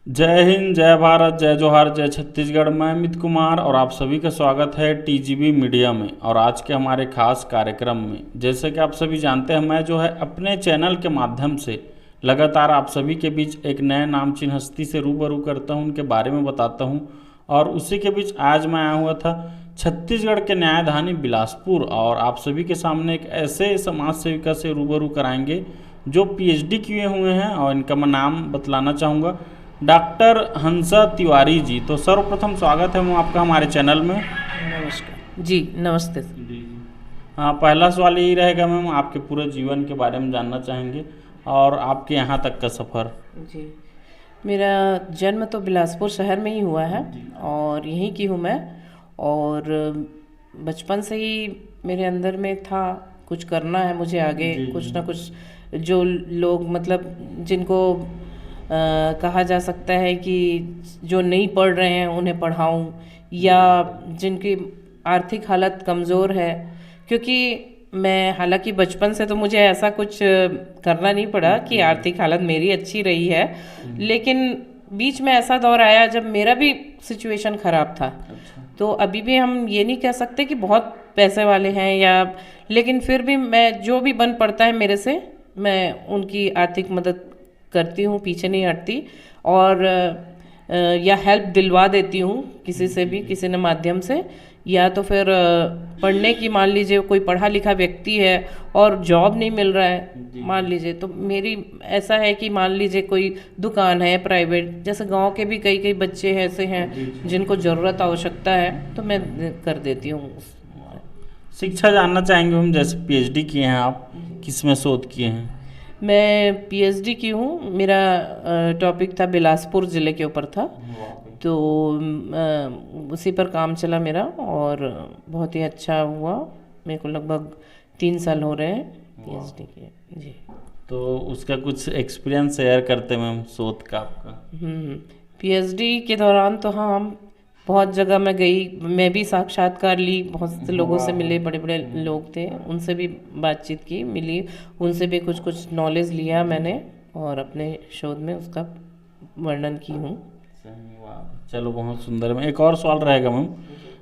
जय हिंद, जय भारत, जय जोहार, जय छत्तीसगढ़। मैं अमित कुमार और आप सभी का स्वागत है टीजीबी मीडिया में और आज के हमारे खास कार्यक्रम में। जैसे कि आप सभी जानते हैं, मैं जो है अपने चैनल के माध्यम से लगातार आप सभी के बीच एक नए नामचीन हस्ती से रूबरू करता हूं, उनके बारे में बताता हूं। और उसी के बीच आज मैं आया हुआ था छत्तीसगढ़ के न्यायधानी बिलासपुर और आप सभी के सामने एक ऐसे समाज सेविका से रूबरू कराएंगे जो पीएचडी किए हुए हैं और इनका मैं नाम बतलाना चाहूँगा, डॉक्टर हंसा तिवारी जी। तो सर्वप्रथम स्वागत है मैम आपका हमारे चैनल में। नमस्कार जी। नमस्ते। जी। हाँ, पहला सवाल यही रहेगा मैम, आपके पूरे जीवन के बारे में जानना चाहेंगे और आपके यहाँ तक का सफ़र। जी, मेरा जन्म तो बिलासपुर शहर में ही हुआ है और यहीं की हूँ मैं। और बचपन से ही मेरे अंदर में था कुछ करना है मुझे आगे, कुछ ना कुछ। जो लोग मतलब जिनको कहा जा सकता है कि जो नहीं पढ़ रहे हैं उन्हें पढ़ाऊं, या जिनकी आर्थिक हालत कमज़ोर है। क्योंकि मैं हालांकि बचपन से तो मुझे ऐसा कुछ करना नहीं पड़ा कि आर्थिक हालत मेरी अच्छी रही है, लेकिन बीच में ऐसा दौर आया जब मेरा भी सिचुएशन ख़राब था। तो अभी भी हम ये नहीं कह सकते कि बहुत पैसे वाले हैं या, लेकिन फिर भी मैं जो भी बन पड़ता है मेरे से, मैं उनकी आर्थिक मदद करती हूँ, पीछे नहीं हटती। और या हेल्प दिलवा देती हूँ किसी से भी, किसी न माध्यम से। या तो फिर पढ़ने की, मान लीजिए कोई पढ़ा लिखा व्यक्ति है और जॉब नहीं मिल रहा है, मान लीजिए, तो मेरी ऐसा है कि मान लीजिए कोई दुकान है प्राइवेट, जैसे गांव के भी कई कई बच्चे हैं ऐसे हैं जिनको ज़रूरत आवश्यकता है, तो मैं कर देती हूँ। शिक्षा जानना चाहेंगे हम, जैसे पीएचडी किए हैं आप, किस में शोध किए हैं? मैं पीएचडी की हूँ। मेरा टॉपिक था बिलासपुर ज़िले के ऊपर था, तो उसी पर काम चला मेरा और बहुत ही अच्छा हुआ। मेरे को लगभग 3 साल हो रहे हैं पीएचडी के। जी। तो उसका कुछ एक्सपीरियंस शेयर करते मैम, शोध का आपका। पीएचडी के दौरान तो हाँ, हम बहुत जगह मैं गई, मैं भी साक्षात्कार ली, बहुत से लोगों से मिले, बड़े बड़े लोग थे, उनसे भी बातचीत की, मिली, उनसे भी कुछ कुछ नॉलेज लिया मैंने और अपने शोध में उसका वर्णन की हूँ। चलो, बहुत सुंदर। में एक और सवाल रहेगा मैम,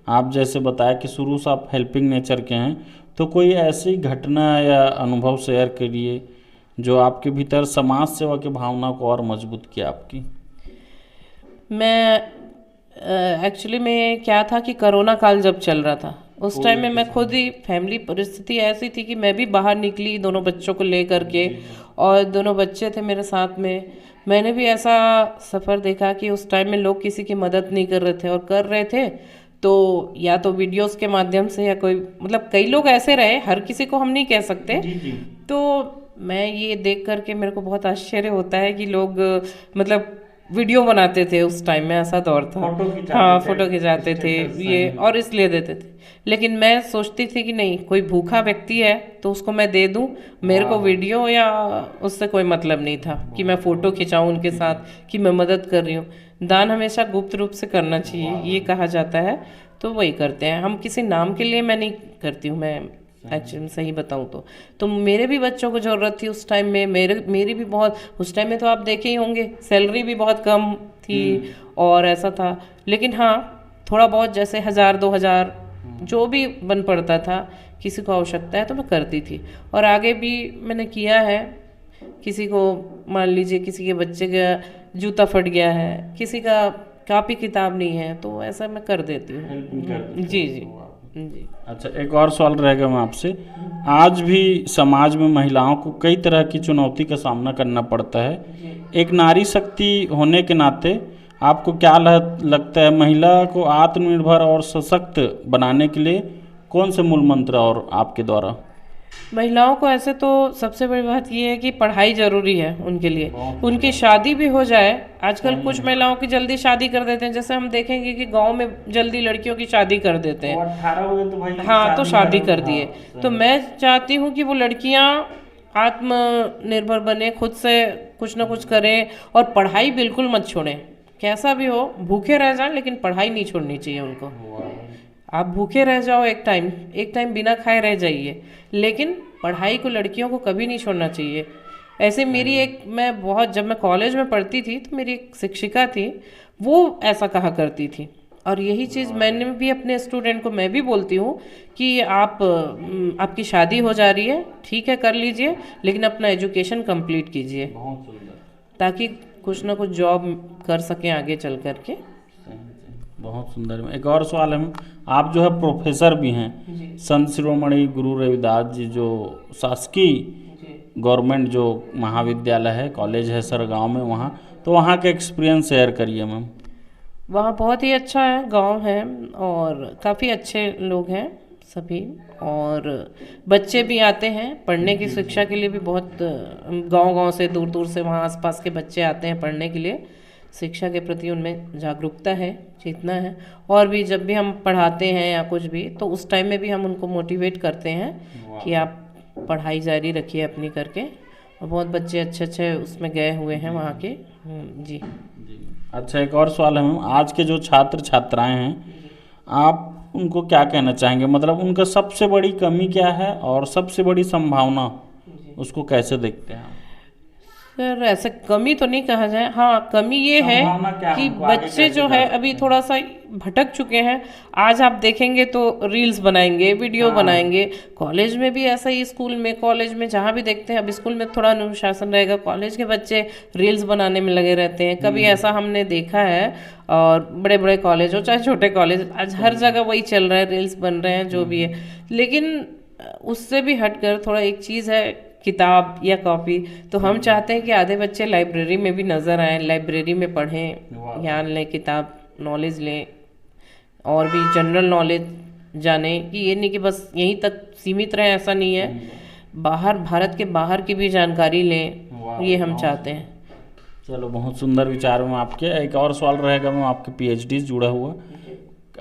आप जैसे बताया कि शुरू से आप हेल्पिंग नेचर के हैं, तो कोई ऐसी घटना या अनुभव शेयर करिए जो आपके भीतर समाज सेवा की भावना को और मजबूत किया आपकी। मैं एक्चुअली में क्या था कि कोरोना काल जब चल रहा था, उस टाइम में मैं खुद ही, फैमिली परिस्थिति ऐसी थी कि मैं भी बाहर निकली दोनों बच्चों को ले करके, और दोनों बच्चे थे मेरे साथ में। मैंने भी ऐसा सफ़र देखा कि उस टाइम में लोग किसी की मदद नहीं कर रहे थे, और कर रहे थे तो या तो वीडियोस के माध्यम से, या कोई, मतलब कई लोग ऐसे रहे, हर किसी को हम नहीं कह सकते। तो मैं ये देख करके मेरे को बहुत आश्चर्य होता है कि लोग मतलब वीडियो बनाते थे। उस टाइम में ऐसा दौर था, हाँ, फोटो खिंचाते थे ये, और इसलिए देते थे। लेकिन मैं सोचती थी कि नहीं, कोई भूखा व्यक्ति है तो उसको मैं दे दूं, मेरे को वीडियो या उससे कोई मतलब नहीं था कि मैं फ़ोटो खिंचाऊं उनके साथ कि मैं मदद कर रही हूँ। दान हमेशा गुप्त रूप से करना चाहिए, ये कहा जाता है, तो वही करते हैं हम। किसी नाम के लिए मैं नहीं करती हूँ, मैं एक्चुअली में सही बताऊँ तो मेरे भी बच्चों को ज़रूरत थी उस टाइम में, मेरी भी बहुत, उस टाइम में तो आप देखे ही होंगे, सैलरी भी बहुत कम थी और ऐसा था। लेकिन हाँ, थोड़ा बहुत जैसे 1000-2000 जो भी बन पड़ता था, किसी को आवश्यकता है तो मैं करती थी। और आगे भी मैंने किया है। किसी को, मान लीजिए किसी के बच्चे का जूता फट गया है, किसी का कापी किताब नहीं है, तो ऐसा मैं कर देती हूँ। जी जी जी। अच्छा, एक और सवाल रहेगा मैं आपसे। आज भी समाज में महिलाओं को कई तरह की चुनौती का सामना करना पड़ता है। एक नारी शक्ति होने के नाते आपको क्या लगता है, महिला को आत्मनिर्भर और सशक्त बनाने के लिए कौन से मूल मंत्र और आपके द्वारा? महिलाओं को ऐसे तो सबसे बड़ी बात ये है कि पढ़ाई ज़रूरी है उनके लिए। उनकी शादी भी हो जाए, आजकल कुछ महिलाओं की जल्दी शादी कर देते हैं, जैसे हम देखेंगे कि गांव में जल्दी लड़कियों की शादी कर देते हैं। 18 हो गए तो भाई हाँ, तो शादी कर दिए। तो मैं चाहती हूँ कि वो लड़कियाँ आत्मनिर्भर बने, खुद से कुछ ना कुछ करें, और पढ़ाई बिल्कुल मत छोड़ें। कैसा भी हो, भूखे रह जाएं, लेकिन पढ़ाई नहीं छोड़नी चाहिए उनको। आप भूखे रह जाओ, एक टाइम बिना खाए रह जाइए, लेकिन पढ़ाई को लड़कियों को कभी नहीं छोड़ना चाहिए। ऐसे मेरी एक मैं बहुत जब मैं कॉलेज में पढ़ती थी तो मेरी एक शिक्षिका थी, वो ऐसा कहा करती थी। और यही चीज़ मैंने भी अपने स्टूडेंट को मैं भी बोलती हूँ कि आपकी शादी हो जा रही है, ठीक है कर लीजिए, लेकिन अपना एजुकेशन कंप्लीट कीजिए बहुत सुंदर। ताकि कुछ ना कुछ जॉब कर सकें आगे चल कर के। बहुत सुंदर। एक और सवाल है, आप जो है प्रोफेसर भी हैं संत शिरोमणि गुरु रविदास जी जो शासकीय गवर्नमेंट जो महाविद्यालय है, कॉलेज है सर गांव में, वहाँ तो वहाँ का एक्सपीरियंस शेयर करिए मैम। वहाँ बहुत ही अच्छा है, गांव है और काफ़ी अच्छे लोग हैं सभी, और बच्चे भी आते हैं पढ़ने की शिक्षा के लिए भी। बहुत गांव-गांव से दूर दूर से वहाँ आसपास के बच्चे आते हैं पढ़ने के लिए। शिक्षा के प्रति उनमें जागरूकता है, चेतना है। और भी जब भी हम पढ़ाते हैं या कुछ भी तो उस टाइम में भी हम उनको मोटिवेट करते हैं कि आप पढ़ाई जारी रखिए अपनी करके। और बहुत बच्चे अच्छे अच्छे उसमें गए हुए हैं वहाँ के। जी। अच्छा, एक और सवाल है मैम, आज के जो छात्र छात्राएं हैं आप उनको क्या कहना चाहेंगे, मतलब उनका सबसे बड़ी कमी क्या है और सबसे बड़ी संभावना उसको कैसे देखते हैं आप? सर ऐसे कमी तो नहीं कहा जाए, हाँ कमी ये है संभावना क्या है, कि उनको आगे बच्चे कैसे जो जा है सकते अभी हैं? थोड़ा सा भटक चुके हैं। आज आप देखेंगे तो रील्स बनाएंगे, वीडियो बनाएंगे। कॉलेज में भी ऐसा ही, स्कूल में कॉलेज में जहाँ भी देखते हैं, अब स्कूल में थोड़ा अनुशासन रहेगा, कॉलेज के बच्चे रील्स बनाने में लगे रहते हैं। कभी ऐसा हमने देखा है, और बड़े बड़े कॉलेज हो चाहे छोटे कॉलेज, आज हर जगह वही चल रहा है, रील्स बन रहे हैं जो भी है। लेकिन उससे भी हटकर थोड़ा एक चीज़ है, किताब या कॉपी। तो हम चाहते हैं कि आधे बच्चे लाइब्रेरी में भी नज़र आएँ, लाइब्रेरी में पढ़ें, ज्ञान लें, किताब नॉलेज लें, और भी जनरल नॉलेज जाने कि ये नहीं कि बस यहीं तक सीमित रहें, ऐसा नहीं है। बाहर, भारत के बाहर की भी जानकारी लें, ये हम चाहते हैं। चलो, बहुत सुंदर विचार में आपके। एक और सवाल रहेगा मैम, आपके पीएचडी से जुड़ा हुआ,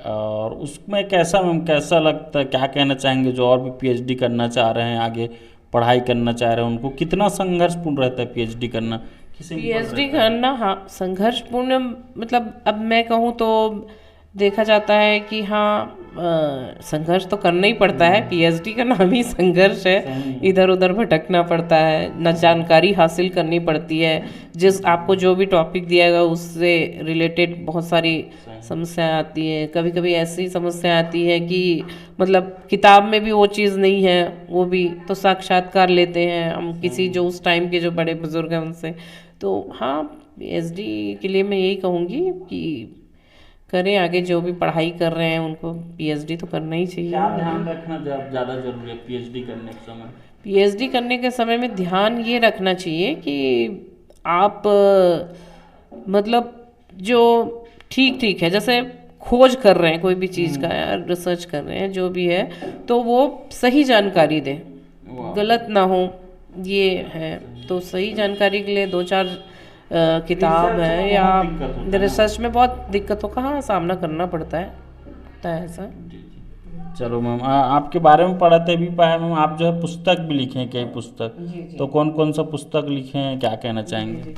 और उसमें कैसा मैम कैसा लगता है, क्या कहना चाहेंगे जो और भी पीएचडी करना चाह रहे हैं, आगे पढ़ाई करना चाह रहे हैं, उनको कितना संघर्षपूर्ण रहता है पीएचडी करना? पीएचडी करना, हाँ संघर्षपूर्ण, मतलब अब मैं कहूँ तो देखा जाता है कि हाँ संघर्ष तो करना ही पड़ता है। पीएचडी का नाम ही संघर्ष है, इधर उधर भटकना पड़ता है, न जानकारी हासिल करनी पड़ती है। जिस आपको जो भी टॉपिक दिया गया उससे रिलेटेड बहुत सारी समस्या आती है। कभी कभी ऐसी समस्या आती है कि मतलब किताब में भी वो चीज़ नहीं है, वो भी तो साक्षात्कार लेते हैं हम किसी जो उस टाइम के जो बड़े बुजुर्ग हैं उनसे। तो हाँ, पीएचडी के लिए मैं यही कहूँगी कि करें, आगे जो भी पढ़ाई कर रहे हैं उनको पीएचडी तो करना ही चाहिए। क्या ध्यान रखना ज़्यादा जरूरी है पीएचडी करने के समय? पीएचडी करने के समय में ध्यान ये रखना चाहिए कि आप मतलब जो ठीक है, जैसे खोज कर रहे हैं कोई भी चीज़ का या रिसर्च कर रहे हैं जो भी है, तो वो सही जानकारी दें, गलत ना हो, ये है। तो सही जानकारी के लिए 2-4 किताब है या रिसर्च में बहुत दिक्कतों का हाँ सामना करना पड़ता है ऐसा। चलो मैम, आपके बारे में पढ़ते भी पाए मैम, आप जो है पुस्तक भी लिखे हैं, कई पुस्तक, तो कौन कौन सा पुस्तक लिखे हैं, क्या कहना चाहेंगे?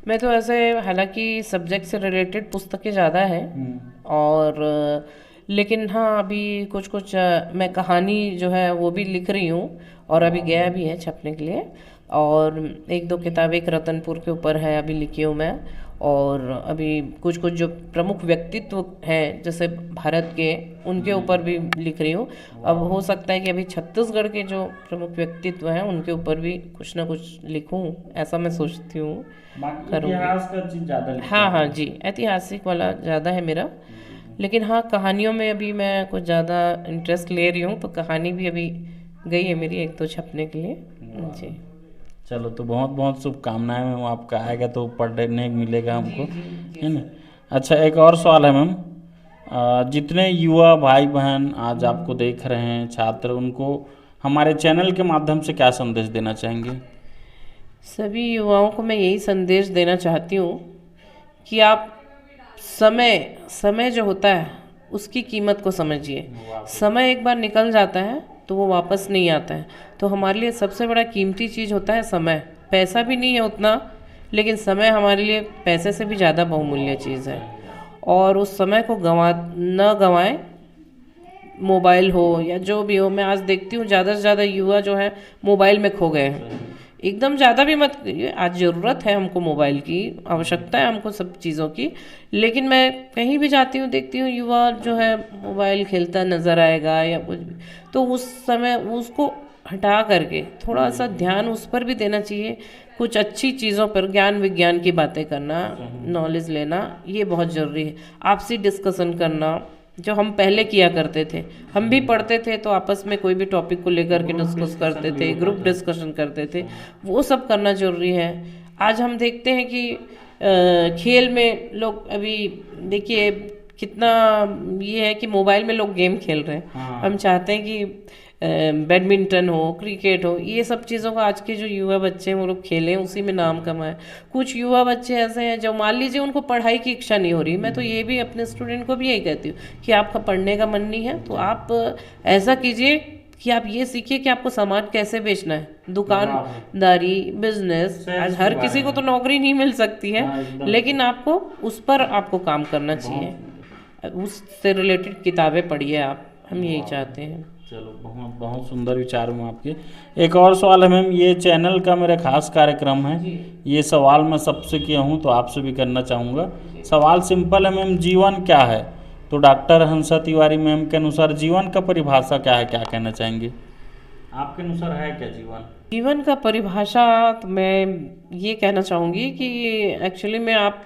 मैं तो ऐसे, हालांकि सब्जेक्ट से रिलेटेड पुस्तकें ज़्यादा हैं, और लेकिन हाँ अभी कुछ मैं कहानी जो है वो भी लिख रही हूँ, और अभी गया भी है छपने के लिए। और 1-2 किताब, एक रतनपुर के ऊपर है अभी लिखी हूँ मैं, और अभी कुछ जो प्रमुख व्यक्तित्व हैं जैसे भारत के, उनके ऊपर भी लिख रही हूँ। अब हो सकता है कि अभी छत्तीसगढ़ के जो प्रमुख व्यक्तित्व हैं उनके ऊपर भी कुछ ना कुछ लिखूँ, ऐसा मैं सोचती हूँ। इतिहास का चीज़ ज़्यादा? हाँ जी, ऐतिहासिक वाला ज़्यादा है मेरा, लेकिन हाँ कहानियों में अभी मैं कुछ ज़्यादा इंटरेस्ट ले रही हूँ, तो कहानी भी अभी गई है मेरी 1-2 छपने के लिए जी। चलो, तो बहुत बहुत शुभकामनाएं मैम, आपका आएगा तो पढ़ने मिलेगा हमको, है ना? अच्छा, एक और सवाल है मैम, जितने युवा भाई बहन आज आपको देख रहे हैं, छात्र, उनको हमारे चैनल के माध्यम से क्या संदेश देना चाहेंगे? सभी युवाओं को मैं यही संदेश देना चाहती हूँ कि आप समय जो होता है उसकी कीमत को समझिए। समय एक बार निकल जाता है तो वो वापस नहीं आता है। तो हमारे लिए सबसे बड़ा कीमती चीज़ होता है समय। पैसा भी नहीं है उतना, लेकिन समय हमारे लिए पैसे से भी ज़्यादा बहुमूल्य चीज़ है। और उस समय को न गंवाएं, मोबाइल हो या जो भी हो। मैं आज देखती हूँ ज़्यादा से ज़्यादा युवा जो है मोबाइल में खो गए हैं। एकदम ज़्यादा भी मत करिए। आज ज़रूरत है हमको मोबाइल की, आवश्यकता है हमको सब चीज़ों की, लेकिन मैं कहीं भी जाती हूँ देखती हूँ युवा जो है मोबाइल खेलता नज़र आएगा या कुछ भी, तो उस समय उसको हटा करके थोड़ा सा ध्यान उस पर भी देना चाहिए। कुछ अच्छी चीज़ों पर, ज्ञान विज्ञान की बातें करना, नॉलेज लेना, ये बहुत ज़रूरी है। आपसी डिस्कशन करना जो हम पहले किया करते थे, हम भी पढ़ते थे तो आपस में कोई भी टॉपिक को लेकर के डिस्कस करते थे, ग्रुप डिस्कशन करते थे, वो सब करना जरूरी है। आज हम देखते हैं कि खेल में लोग अभी देखिए कितना ये है कि मोबाइल में लोग गेम खेल रहे हैं। हम चाहते हैं कि बैडमिंटन हो, क्रिकेट हो, ये सब चीज़ों को आज के जो युवा बच्चे हैं वो लोग खेलें, उसी में नाम कमाएं। कुछ युवा बच्चे ऐसे हैं जो मान लीजिए उनको पढ़ाई की इच्छा नहीं हो रही, मैं तो ये भी अपने स्टूडेंट को भी यही कहती हूँ कि आपका पढ़ने का मन नहीं है तो आप ऐसा कीजिए कि आप ये सीखिए कि आपको सामान कैसे बेचना है, दुकानदारी, बिजनेस। आज हर किसी को तो नौकरी नहीं मिल सकती है, लेकिन आपको उस पर आपको काम करना चाहिए, उससे रिलेटेड किताबें पढ़िए आप, हम यही चाहते हैं। चलो, बहुत बहुत सुंदर विचार में आपके। एक और सवाल है मैम, ये चैनल का मेरा खास कार्यक्रम है, ये सवाल मैं सबसे किया हूँ तो आपसे भी करना चाहूँगा। सवाल सिंपल है मैम, जीवन क्या है? तो डॉक्टर हंसा तिवारी मैम के अनुसार जीवन का परिभाषा क्या है, क्या कहना चाहेंगे? आपके अनुसार है क्या जीवन? जीवन का परिभाषा तो मैं ये कहना चाहूँगी कि एक्चुअली में आप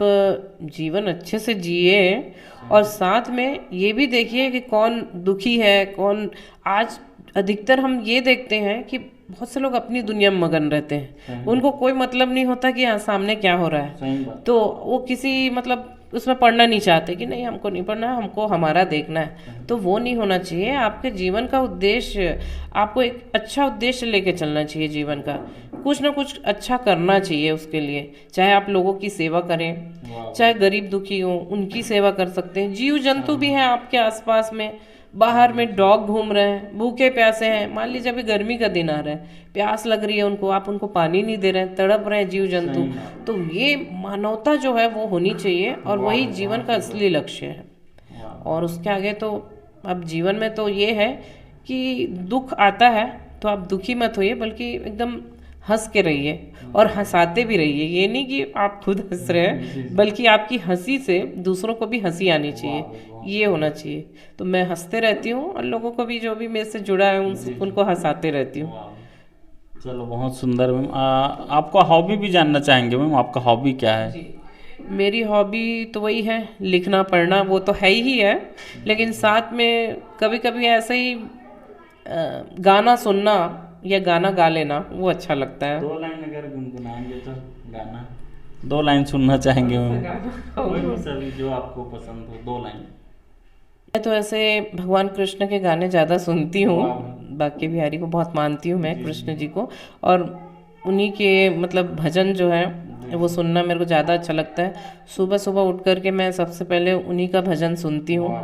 जीवन अच्छे से जिए और साथ में ये भी देखिए कि कौन दुखी है, कौन। आज अधिकतर हम ये देखते हैं कि बहुत से लोग अपनी दुनिया में मगन रहते हैं, उनको कोई मतलब नहीं होता कि यहाँ सामने क्या हो रहा है, तो वो किसी मतलब उसमें पढ़ना नहीं चाहते कि नहीं हमको नहीं पढ़ना है, हमको हमारा देखना है, तो वो नहीं होना चाहिए। आपके जीवन का उद्देश्य, आपको एक अच्छा उद्देश्य लेके चलना चाहिए जीवन का, कुछ ना कुछ अच्छा करना चाहिए उसके लिए। चाहे आप लोगों की सेवा करें, चाहे गरीब दुखी हो उनकी सेवा कर सकते हैं। जीव जंतु भी हैं आपके आसपास में, बाहर में डॉग घूम रहे हैं, भूखे प्यासे हैं, मान लीजिए अभी गर्मी का दिन आ रहा है, प्यास लग रही है उनको, आप उनको पानी नहीं दे रहे हैं, तड़प रहे हैं जीव जंतु। तो ये मानवता जो है वो होनी चाहिए और वही जीवन का असली लक्ष्य है। और उसके आगे तो अब जीवन में तो ये है कि दुख आता है तो आप दुखी मत होइए, बल्कि एकदम हंस के रहिए और हंसाते भी रहिए। ये नहीं कि आप खुद हंस रहे हैं, बल्कि आपकी हंसी से दूसरों को भी हंसी आनी चाहिए, ये होना चाहिए। तो मैं हंसते रहती हूँ और लोगों को भी जो भी मेरे से जुड़ा है उनको हंसाते रहती हूँ। चलो, बहुत सुंदर मैम। आपका हॉबी भी जानना चाहेंगे मैम, आपका हॉबी क्या है? मेरी हॉबी तो वही है, लिखना पढ़ना, वो तो है ही है, लेकिन साथ में कभी कभी ऐसे ही गाना सुनना या गाना गा लेना वो अच्छा लगता है। 2 लाइन अगर गुनगुनाएंगे तो गाना 2 लाइन सुनना चाहेंगे मैम, कोई भी सभी जो आपको पसंद हो, 2 लाइन। मैं तो ऐसे भगवान कृष्ण के गाने ज़्यादा सुनती हूँ, बाकी बिहारी को बहुत मानती हूँ मैं, कृष्ण जी को, और उन्हीं के मतलब भजन जो है वो सुनना मेरे को ज़्यादा अच्छा लगता है। सुबह सुबह उठ कर के मैं सबसे पहले उन्हीं का भजन सुनती हूँ।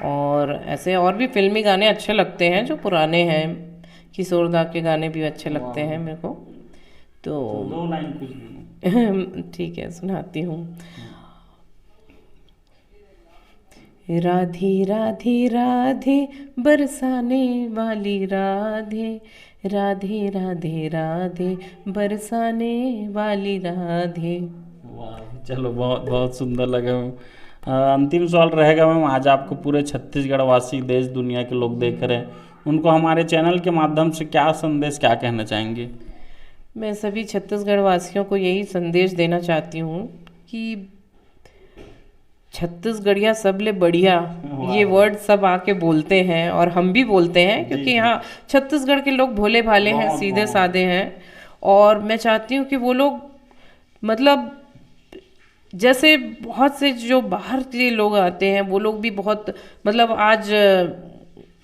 और ऐसे और भी फिल्मी गाने अच्छे लगते हैं जो पुराने हैं, किशोर दा के गाने भी अच्छे लगते हैं मेरे को। तो 2 लाइन कुछ भी ठीक है, सुनाती हूँ। राधे राधे राधे बरसाने वाली राधे, राधे राधे राधे बरसाने वाली राधे। वाह, चलो, बहुत बहुत सुंदर लगा मैम। अंतिम सवाल रहेगा मैम, आज आपको पूरे छत्तीसगढ़ वासी, देश दुनिया के लोग देख रहे हैं, उनको हमारे चैनल के माध्यम से क्या संदेश, क्या कहना चाहेंगे? मैं सभी छत्तीसगढ़ वासियों को यही संदेश देना चाहती हूँ कि छत्तीसगढ़िया सबले बढ़िया, ये वर्ड सब आके बोलते हैं और हम भी बोलते हैं, क्योंकि यहाँ छत्तीसगढ़ के लोग भोले भाले हैं, सीधे साधे हैं। और मैं चाहती हूँ कि वो लोग मतलब जैसे बहुत से जो बाहर के लोग आते हैं वो लोग भी बहुत मतलब आज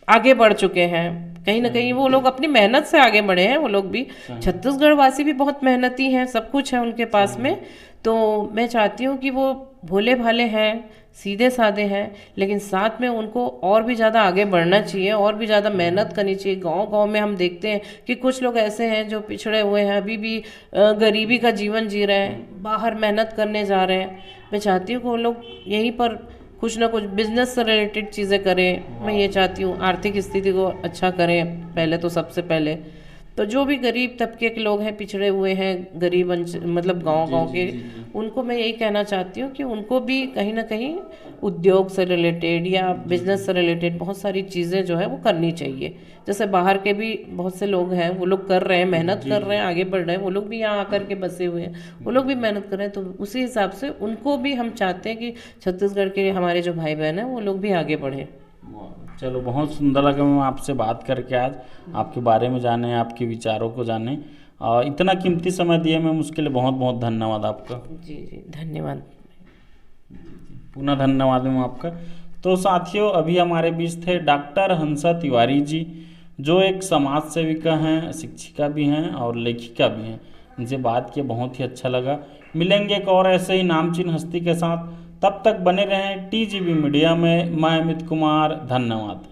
आगे बढ़ चुके हैं, कहीं ना कहीं वो लोग अपनी मेहनत से आगे बढ़े हैं। वो लोग भी, छत्तीसगढ़ वासी भी बहुत मेहनती हैं, सब कुछ है उनके पास में। तो मैं चाहती हूँ कि वो भोले भाले हैं, सीधे साधे हैं, लेकिन साथ में उनको और भी ज़्यादा आगे बढ़ना चाहिए, और भी ज़्यादा मेहनत करनी चाहिए। गांव-गांव में हम देखते हैं कि कुछ लोग ऐसे हैं जो पिछड़े हुए हैं, अभी भी गरीबी का जीवन जी रहे हैं, बाहर मेहनत करने जा रहे हैं। मैं चाहती हूँ कि वो लोग यहीं पर कुछ ना कुछ बिजनेस से रिलेटेड चीज़ें करें। मैं ये चाहती हूँ आर्थिक स्थिति को अच्छा करें पहले, तो सबसे पहले तो जो भी गरीब तबके के लोग हैं, पिछड़े हुए हैं, गरीब मतलब गांव के, उनको मैं यही कहना चाहती हूँ कि उनको भी कहीं ना कहीं उद्योग से रिलेटेड या बिजनेस से रिलेटेड बहुत सारी चीज़ें जो है वो करनी चाहिए। जैसे बाहर के भी बहुत से लोग हैं, वो लोग कर रहे हैं, मेहनत कर रहे हैं, आगे बढ़ रहे हैं, वो लोग भी यहाँ आकर के बसे हुए हैं, वो लोग भी मेहनत कर रहे हैं। तो उसी हिसाब से उनको भी हम चाहते हैं कि छत्तीसगढ़ के हमारे जो भाई बहन हैं वो लोग भी आगे बढ़ें। चलो, बहुत सुंदर लगा मैं आपसे बात करके, आज आपके बारे में जाने, आपके विचारों को जाने, और इतना कीमती समय दिए मैं उसके लिए बहुत बहुत धन्यवाद आपका। जी जी, धन्यवाद। पुनः धन्यवाद मैम आपका। तो साथियों, अभी हमारे बीच थे डॉक्टर हंसा तिवारी जी, जो एक समाज सेविका हैं, शिक्षिका भी हैं और लेखिका भी हैं। इनसे बात किया बहुत ही अच्छा लगा। मिलेंगे एक और ऐसे ही नामचीन हस्ती के साथ, तब तक बने रहें टीजीबी मीडिया में। मैं अमित कुमार, धन्यवाद।